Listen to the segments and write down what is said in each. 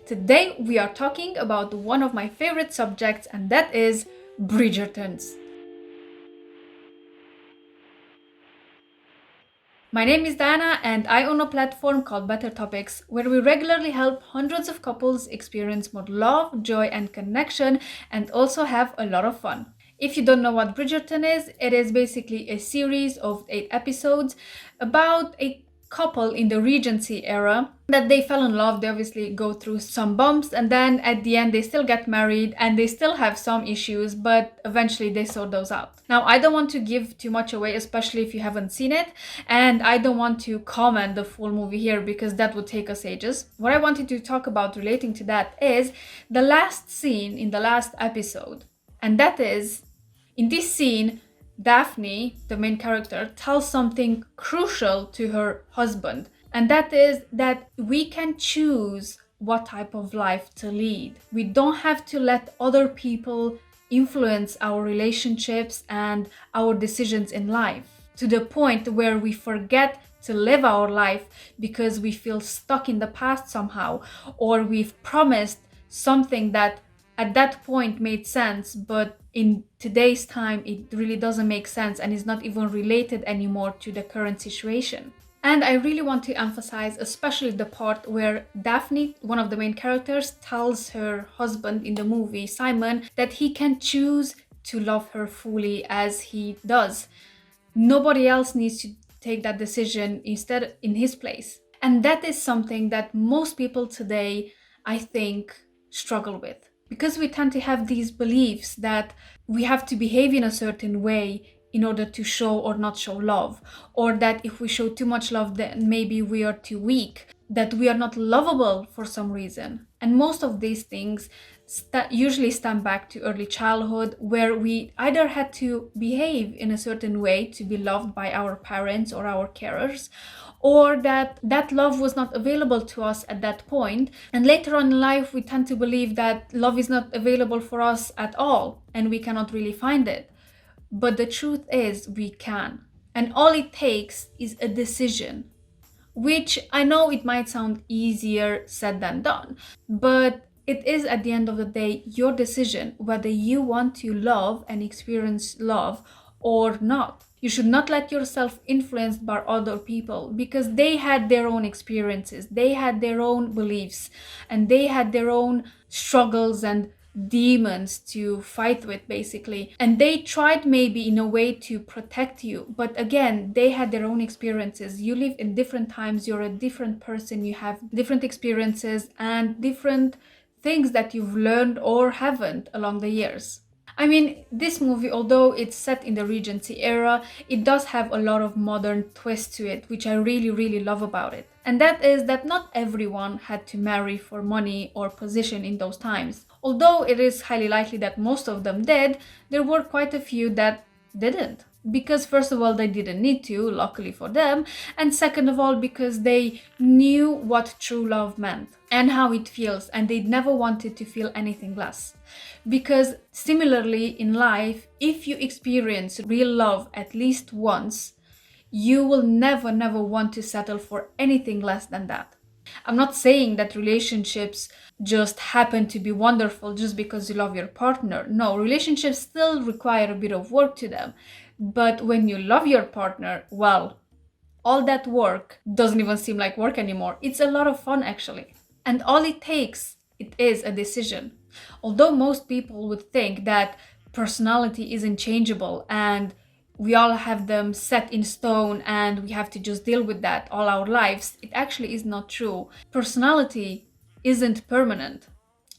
Today we are talking about one of my favorite subjects, and that is Bridgertons. My name is Diana and I own a platform called Better Topics where we regularly help hundreds of couples experience more love, joy and connection and also have a lot of fun. If you don't know what Bridgerton is, it is basically a series of 8 episodes about a couple in the Regency era that they fell in love. They obviously go through some bumps and then at the end they still get married and they still have some issues, but eventually they sort those out. Now, I don't want to give too much away, especially if you haven't seen it, and I don't want to comment the full movie here because that would take us ages. What I wanted to talk about relating to that is the last scene in the last episode, and that is, in this scene, Daphne, the main character, tells something crucial to her husband, and that is that we can choose what type of life to lead. We don't have to let other people influence our relationships and our decisions in life to the point where we forget to live our life because we feel stuck in the past somehow, or we've promised something that at that point made sense, but in today's time it really doesn't make sense and is not even related anymore to the current situation. And I really want to emphasize especially the part where Daphne, one of the main characters, tells her husband in the movie, Simon, that he can choose to love her fully as he does. Nobody else needs to take that decision instead in his place. And that is something that most people today, I think, struggle with. Because we tend to have these beliefs that we have to behave in a certain way in order to show or not show love, or that if we show too much love, then maybe we are too weak, that we are not lovable for some reason. And most of these things usually stem back to early childhood, where we either had to behave in a certain way to be loved by our parents or our carers, or that love was not available to us at that point. And later on in life, we tend to believe that love is not available for us at all and we cannot really find it. But the truth is we can. And all it takes is a decision, which I know it might sound easier said than done, but it is at the end of the day your decision whether you want to love and experience love or not. You should not let yourself influenced by other people because they had their own experiences, they had their own beliefs, and they had their own struggles and demons to fight with basically, and they tried maybe in a way to protect you, but again they had their own experiences. You live in different times, you're a different person, you have different experiences and different things that you've learned or haven't along the years. I mean, this movie, although it's set in the Regency era, it does have a lot of modern twists to it, which I really love about it. And that is that not everyone had to marry for money or position in those times. Although it is highly likely that most of them did, there were quite a few that didn't. Because first of all, they didn't need to, luckily for them, and second of all, because they knew what true love meant and how it feels, and they never wanted to feel anything less. Because similarly in life, if you experience real love at least once, you will never want to settle for anything less than that. I'm not saying that relationships just happen to be wonderful just because you love your partner. No, relationships still require a bit of work to them. But when you love your partner, well, all that work doesn't even seem like work anymore. It's a lot of fun actually. And all it takes, it is a decision. Although most people would think that personality isn't changeable and we all have them set in stone and we have to just deal with that all our lives, it actually is not true. Personality isn't permanent.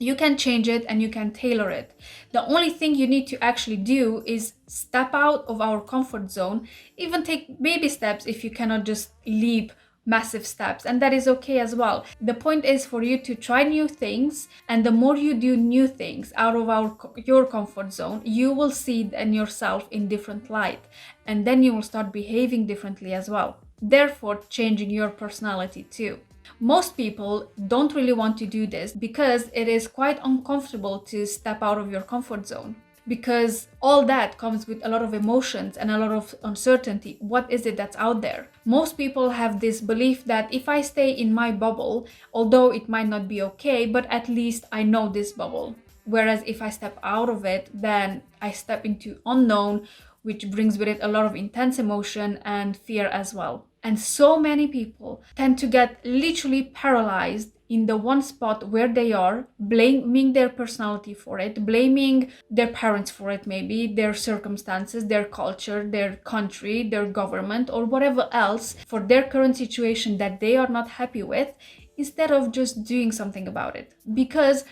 You can change it and you can tailor it. The only thing you need to actually do is step out of our comfort zone, even take baby steps if you cannot just leap massive steps, and that is okay as well. The point is for you to try new things, and the more you do new things out of your comfort zone, you will see then yourself in different light, and then you will start behaving differently as well, therefore changing your personality too. Most people don't really want to do this because it is quite uncomfortable to step out of your comfort zone. because all that comes with a lot of emotions and a lot of uncertainty. What is it that's out there? Most people have this belief that if I stay in my bubble, although it might not be okay, but at least I know this bubble. Whereas if I step out of it, then I step into unknown, which brings with it a lot of intense emotion and fear as well. And so many people tend to get literally paralyzed in the one spot where they are, blaming their personality for it, blaming their parents for it, maybe their circumstances, their culture, their country, their government, or whatever else for their current situation that they are not happy with, instead of just doing something about it. Because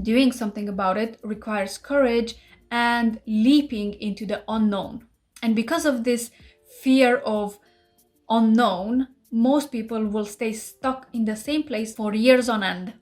doing something about it requires courage and leaping into the unknown. And because of this fear of unknown, most people will stay stuck in the same place for years on end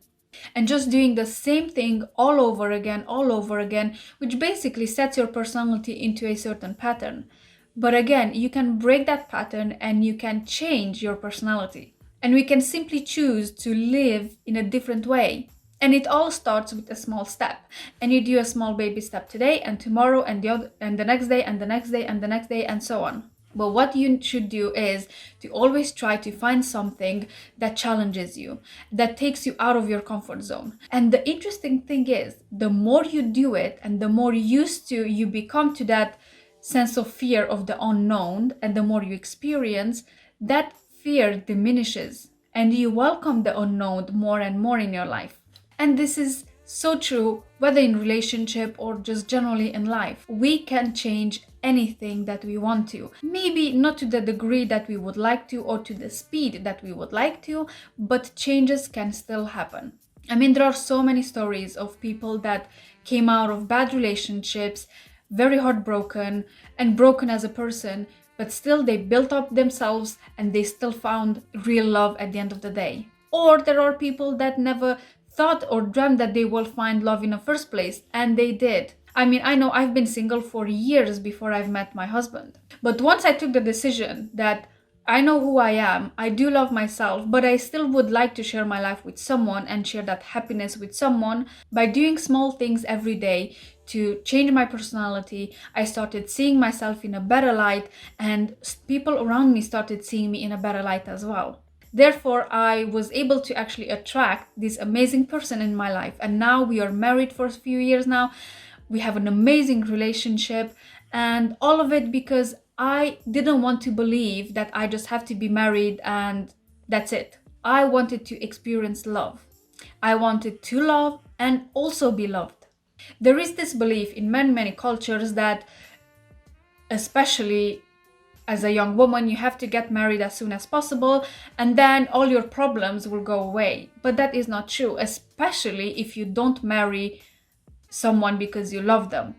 and just doing the same thing all over again, which basically sets your personality into a certain pattern. But again, you can break that pattern and you can change your personality. And we can simply choose to live in a different way. And it all starts with a small step. And you do a small baby step today and tomorrow and the next day and the next day and the next day and so on. But what you should do is to always try to find something that challenges you, that takes you out of your comfort zone. And the interesting thing is, the more you do it and the more used to you become to that sense of fear of the unknown, and the more you experience, that fear diminishes and you welcome the unknown more and more in your life. And this is so true, whether in relationship or just generally in life. We can change anything that we want to. Maybe not to the degree that we would like to or to the speed that we would like to, but changes can still happen. I mean, there are so many stories of people that came out of bad relationships, very heartbroken and broken as a person, but still they built up themselves and they still found real love at the end of the day. Or there are people that never thought or dreamt that they will find love in the first place, and they did. I mean, I know I've been single for years before I've met my husband. But once I took the decision that I know who I am, I do love myself, but I still would like to share my life with someone and share that happiness with someone, by doing small things every day to change my personality, I started seeing myself in a better light, and people around me started seeing me in a better light as well. Therefore, I was able to actually attract this amazing person in my life. And now we are married for a few years now. We have an amazing relationship, and all of it because I didn't want to believe that I just have to be married and that's it. I wanted to experience love. I wanted to love and also be loved. There is this belief in many cultures that, especially as a young woman, you have to get married as soon as possible and then all your problems will go away. But that is not true, especially if you don't marry someone because you love them.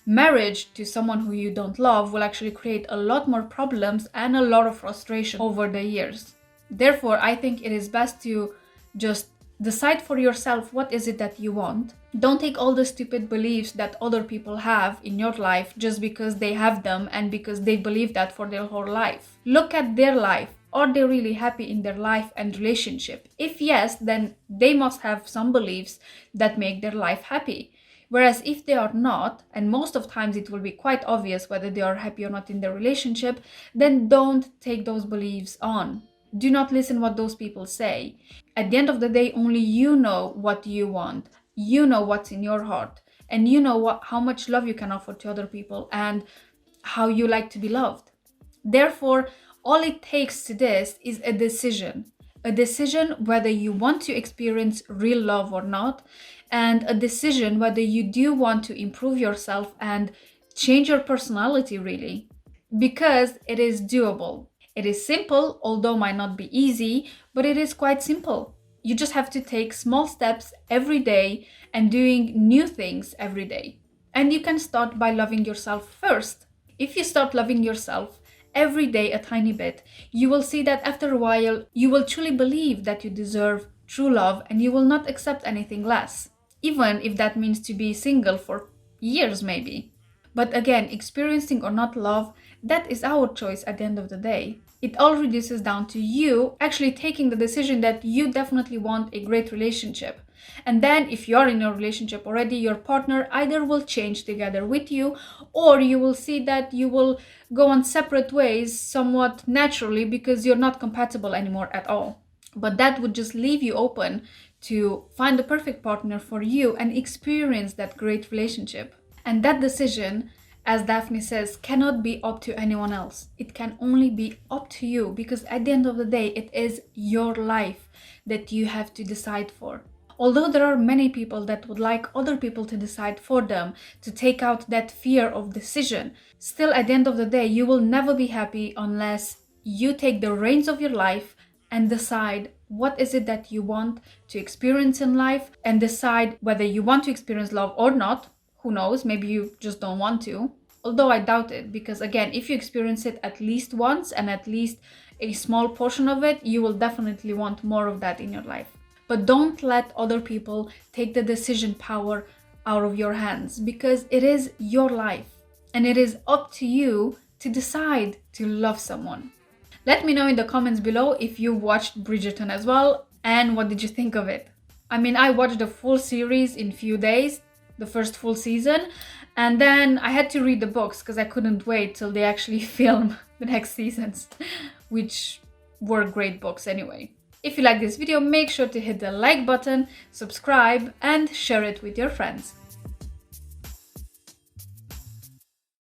Marriage to someone who you don't love will actually create a lot more problems and a lot of frustration over the years. Therefore, I think it is best to just decide for yourself what is it that you want. Don't take all the stupid beliefs that other people have in your life just because they have them and because they believe that for their whole life. Look at their life. Are they really happy in their life and relationship? If yes, then they must have some beliefs that make their life happy. Whereas if they are not, and most of times it will be quite obvious whether they are happy or not in their relationship, then don't take those beliefs on. Do not listen what those people say. At the end of the day, only you know what you want. You know what's in your heart. And you know how much love you can offer to other people and how you like to be loved. Therefore, all it takes to this is a decision. A decision whether you want to experience real love or not, and a decision whether you do want to improve yourself and change your personality really. Because it is doable. It is simple, although might not be easy, but it is quite simple. You just have to take small steps every day and doing new things every day. And you can start by loving yourself first. If you start loving yourself every day a tiny bit, you will see that after a while, you will truly believe that you deserve true love and you will not accept anything less, even if that means to be single for years maybe. But again, experiencing or not love, that is our choice at the end of the day. It all reduces down to you actually taking the decision that you definitely want a great relationship. And then if you're in a relationship already, your partner either will change together with you, or you will see that you will go on separate ways somewhat naturally because you're not compatible anymore at all. But that would just leave you open to find the perfect partner for you and experience that great relationship. And that decision, as Daphne says, cannot be up to anyone else. It can only be up to you, because at the end of the day, it is your life that you have to decide for. Although there are many people that would like other people to decide for them, to take out that fear of decision, still at the end of the day, you will never be happy unless you take the reins of your life and decide what is it that you want to experience in life, and decide whether you want to experience love or not. Who knows, maybe you just don't want to. Although I doubt it, because again, if you experience it at least once and at least a small portion of it, you will definitely want more of that in your life. But don't let other people take the decision power out of your hands, because it is your life and it is up to you to decide to love someone. Let me know in the comments below if you watched Bridgerton as well, and what did you think of it? I mean, I watched the full series in few days, the first full season, and then I had to read the books because I couldn't wait till they actually film the next seasons, which were great books anyway. If you like this video, make sure to hit the like button, subscribe, and share it with your friends.